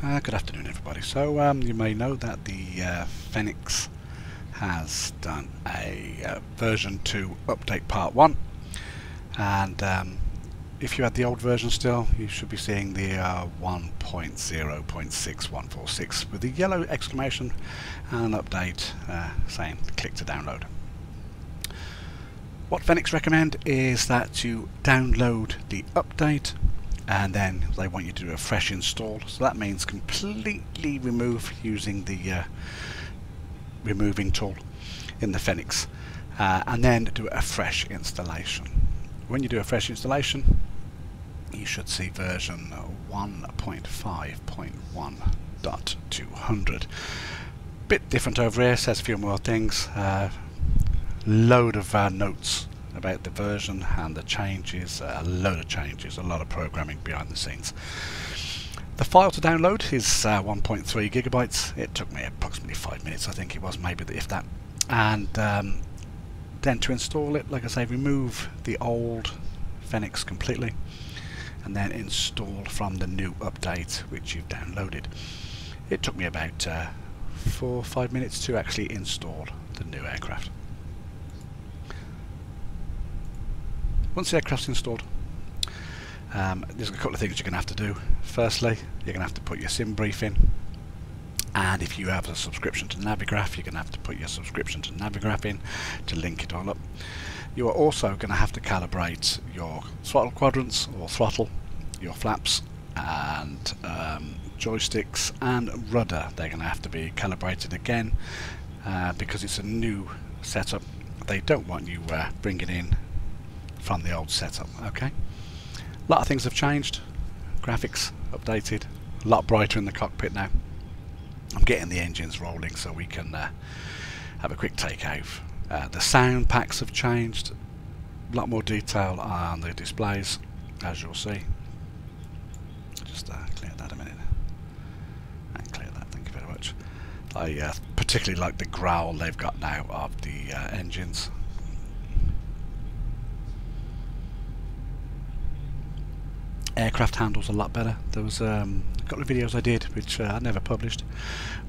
Good afternoon, everybody. So you may know that the Fenix has done a version 2 update part 1, and if you had the old version still, you should be seeing the 1.0.6146 with the yellow exclamation and an update saying click to download. What Fenix recommend is that you download the update and then they want you to do a fresh install. So that means completely remove using the removing tool in the Fenix and then do a fresh installation. When you do a fresh installation, you should see version 1.5.1.200. Bit different over here, says a few more things. Load of notes about the version and the changes, a load of changes, a lot of programming behind the scenes. The file to download is 1.3 gigabytes. It took me approximately 5 minutes, I think it was, maybe if that. And then to install it, like I say, remove the old Fenix completely and then install from the new update which you've downloaded. It took me about 4 or 5 minutes to actually install the new aircraft. Once the aircraft's installed, there's a couple of things you're going to have to do. Firstly, you're going to have to put your sim brief in, and if you have a subscription to Navigraph, you're going to have to put your subscription to Navigraph in to link it all up. You are also going to have to calibrate your throttle quadrants or throttle, your flaps and joysticks and rudder. They're going to have to be calibrated again because it's a new setup. They don't want you bringing in from the old setup. Okay, a lot of things have changed. Graphics updated, a lot brighter in the cockpit now. I'm getting the engines rolling so we can have a quick takeoff. The sound packs have changed, a lot more detail on the displays, as you'll see. Just clear that a minute and clear that, thank you very much. I particularly like the growl they've got now of the engines. Aircraft handles a lot better. There was a couple of videos I did which I never published,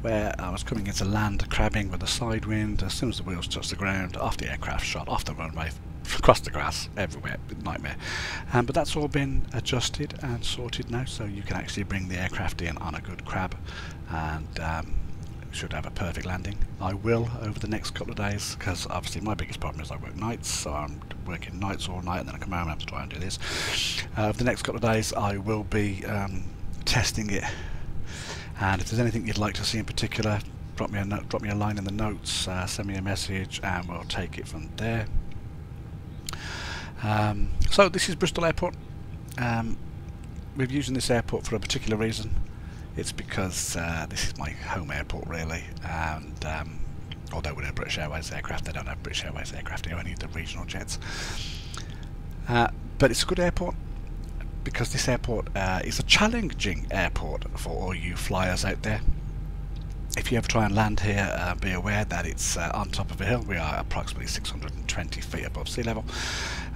where I was coming into land, crabbing with a side wind. As soon as the wheels touched the ground, off the aircraft shot, off the runway, across the grass, everywhere, nightmare. But that's all been adjusted and sorted now, so you can actually bring the aircraft in on a good crab and should have a perfect landing. I will over the next couple of days, because obviously my biggest problem is I work nights, so I'm working nights all night and then I come home and have to try and do this. Over the next couple of days I will be testing it, and if there's anything you'd like to see in particular, drop me a note, drop me a line in the notes, send me a message and we'll take it from there. So this is Bristol Airport. We're using this airport for a particular reason. It's because this is my home airport really, and although we're a British Airways aircraft, they don't have British Airways aircraft here, only the regional jets. But it's a good airport because this airport is a challenging airport for all you flyers out there. If you ever try and land here, be aware that it's on top of a hill. We are approximately 620 feet above sea level,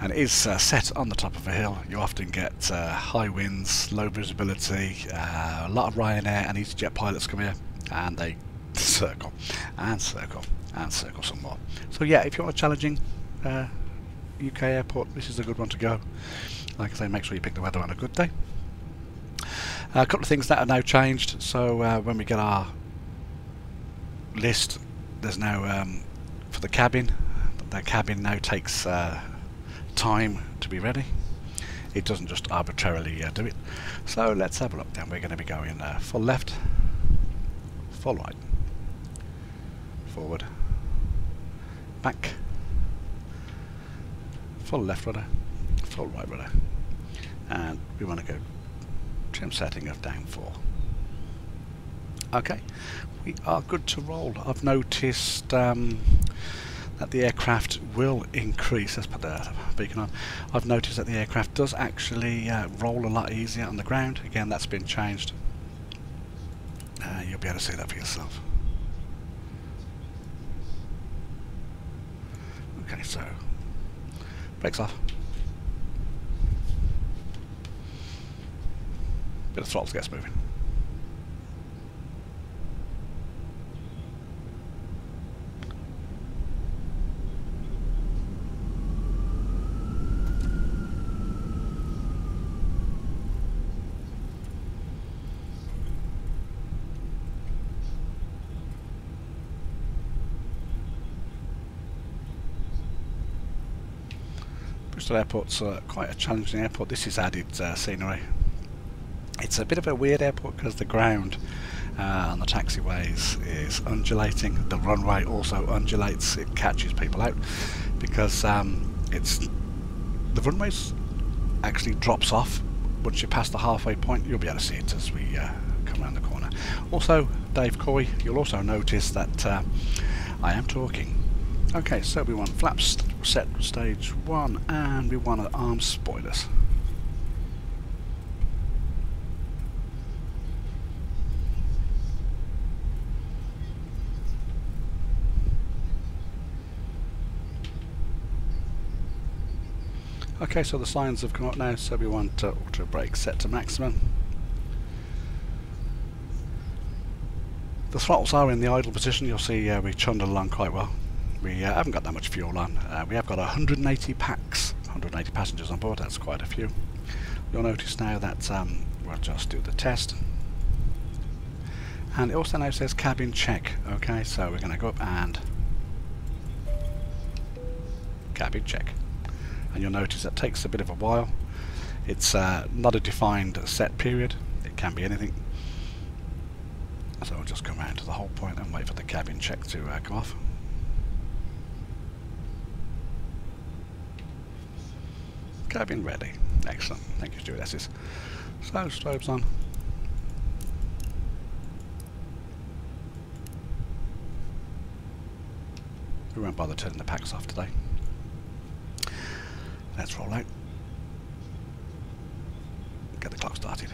and it is set on the top of a hill. You often get high winds, low visibility, a lot of Ryanair and EasyJet pilots come here and they circle and circle and circle some more. So yeah, if you want a challenging UK airport, this is a good one to go. Like I say, make sure you pick the weather on a good day. A couple of things that are now changed. So when we get our list, there's now for the cabin now takes time to be ready. It doesn't just arbitrarily do it. So let's have a look then. We're going to be going full left, full right, forward, back, full left rudder, full right rudder, and we want to go trim setting of down 4. Okay, we are good to roll. I've noticed that the aircraft will increase. Let's put the beacon on. I've noticed that the aircraft does actually roll a lot easier on the ground. Again, that's been changed. You'll be able to see that for yourself. Okay, so brakes off. Bit of throttle gets moving. Bristol Airport's quite a challenging airport. This is added scenery. It's a bit of a weird airport because the ground on the taxiways is undulating. The runway also undulates. It catches people out because the runways actually drops off. Once you pass the halfway point, you'll be able to see it as we come around the corner. Also, Dave Coy, you'll also notice that I am talking. Okay, so we want flaps set stage 1 and we want arm spoilers. Okay, so the signs have come up now, so we want auto brake set to maximum. The throttles are in the idle position. You'll see we trundle along quite well. We haven't got that much fuel on. We have got 180 packs, 180 passengers on board. That's quite a few. You'll notice now that we'll just do the test. And it also now says cabin check. Okay, so we're going to go up and cabin check. And you'll notice that takes a bit of a while. It's not a defined set period. It can be anything. So we'll just come around to the whole point and wait for the cabin check to come off. Cabin ready. Excellent. Thank you, stewardesses. So strobes on. We won't bother turning the packs off today. Let's roll out. Get the clock started.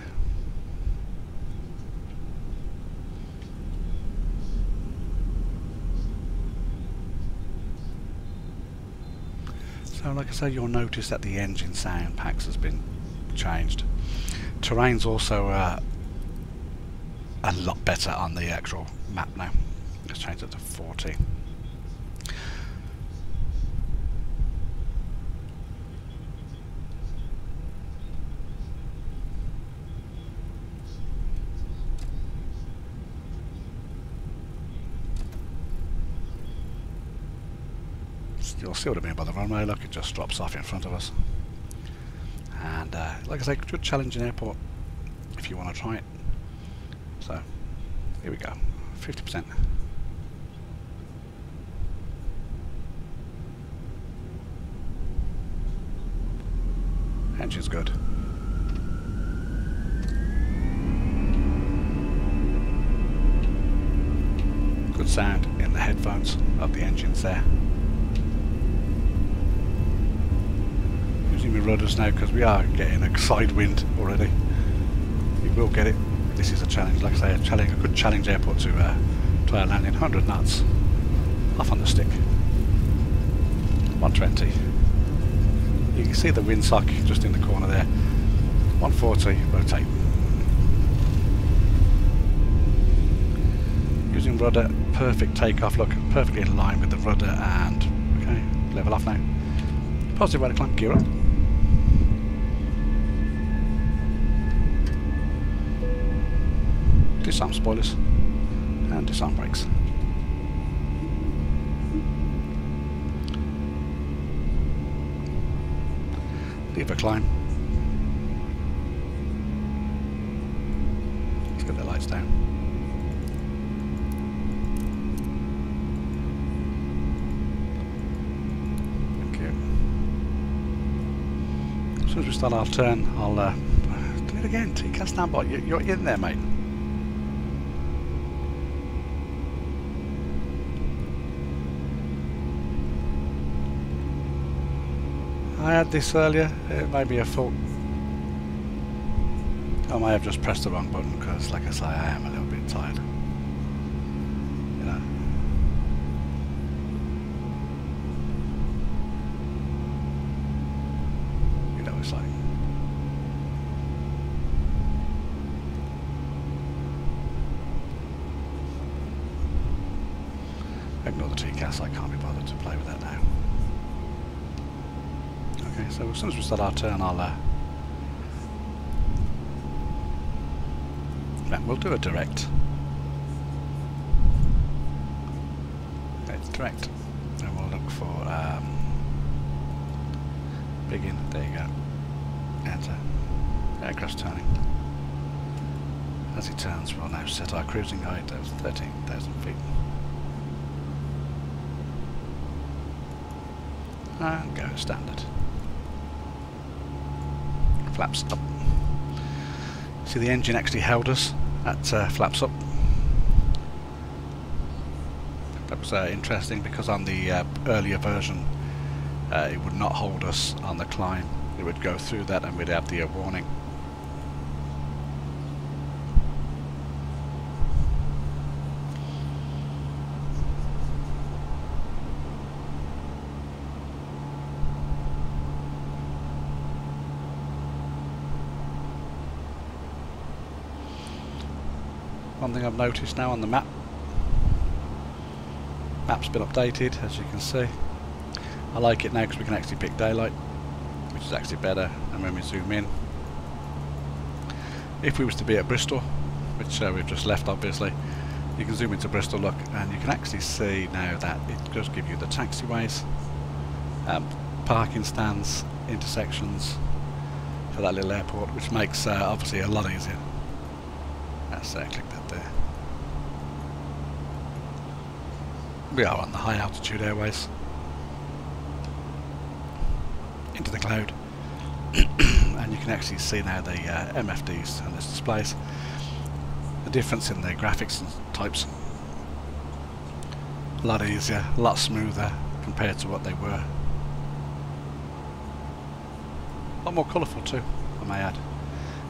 So like I say, you'll notice that the engine sound packs has been changed. Terrain's also a lot better on the actual map now. Let's change it to 40. You'll see what I mean by the runway. Look, it just drops off in front of us. And like I say, good challenging airport if you want to try it. So here we go, 50%. Engine's good. Good sound in the headphones of the engines there. Using my rudders now because we are getting a side wind already. We will get it. This is a challenge, like I say, a good challenge airport to try and land in 100 knots. Off on the stick. 120. You can see the windsock just in the corner there. 140, rotate. Using rudder, perfect takeoff, look, perfectly in line with the rudder and, okay, level off now. Positive rudder climb, gear up. Disarm spoilers and disarm brakes. Lever climb. Let's get the lights down. Thank you. As soon as we start our turn, I'll do it again. TCAS standby. You're in there, mate. I had this earlier, it may be a fault. I may have just pressed the wrong button because, like I say, I am a little bit tired. You know. You know what it's like. Ignore the TCAS, I can't be bothered to play with that now. Okay, so as soon as we start our turn, we'll do a direct. Okay, it's direct. And we'll look for Begin. There you go. Enter. Aircraft's turning. As it turns, we'll now set our cruising height as 13,000 feet. And go standard. Flaps up. See, the engine actually held us at flaps up. That was interesting because on the earlier version it would not hold us on the climb. It would go through that and we'd have the warning. One thing I've noticed now on the map's been updated, as you can see. I like it now because we can actually pick daylight, which is actually better than when we zoom in. If we was to be at Bristol, which we've just left obviously, you can zoom into Bristol, look, and you can actually see now that it does give you the taxiways, parking stands, intersections for that little airport, which makes obviously a lot easier. Let's click that there. We are on the high altitude airways. Into the cloud. And you can actually see now the MFDs and this displays. The difference in the graphics and types. A lot easier, a lot smoother compared to what they were. A lot more colourful too, I may add.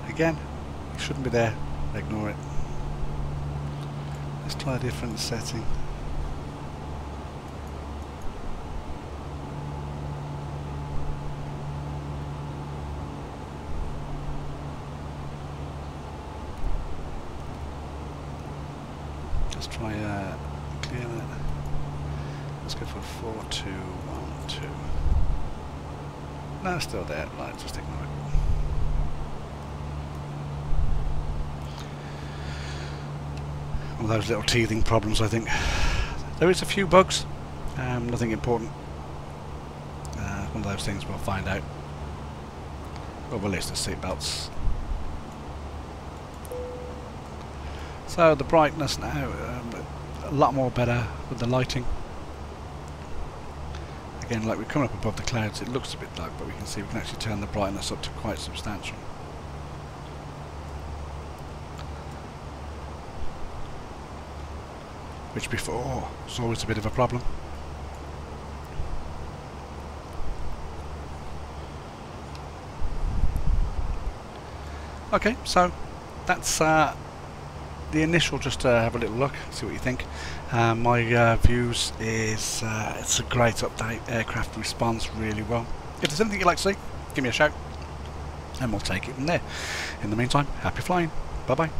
Again, it shouldn't be there. Ignore it. Let's try a different setting. Let's try clear that. Let's go for 4212. No, it's still there. Right, just ignore it. All those little teething problems, I think. There is a few bugs, nothing important. One of those things we'll find out. We'll release the seatbelts. So the brightness now, a lot more better with the lighting. Again, like we're coming up above the clouds, it looks a bit dark, but we can see we can actually turn the brightness up to quite substantial. Which before was always a bit of a problem. Okay, so that's the initial, just to have a little look, see what you think. My views is it's a great update. Aircraft responds really well. If there's anything you'd like to see, give me a shout and we'll take it from there. In the meantime, happy flying. Bye bye.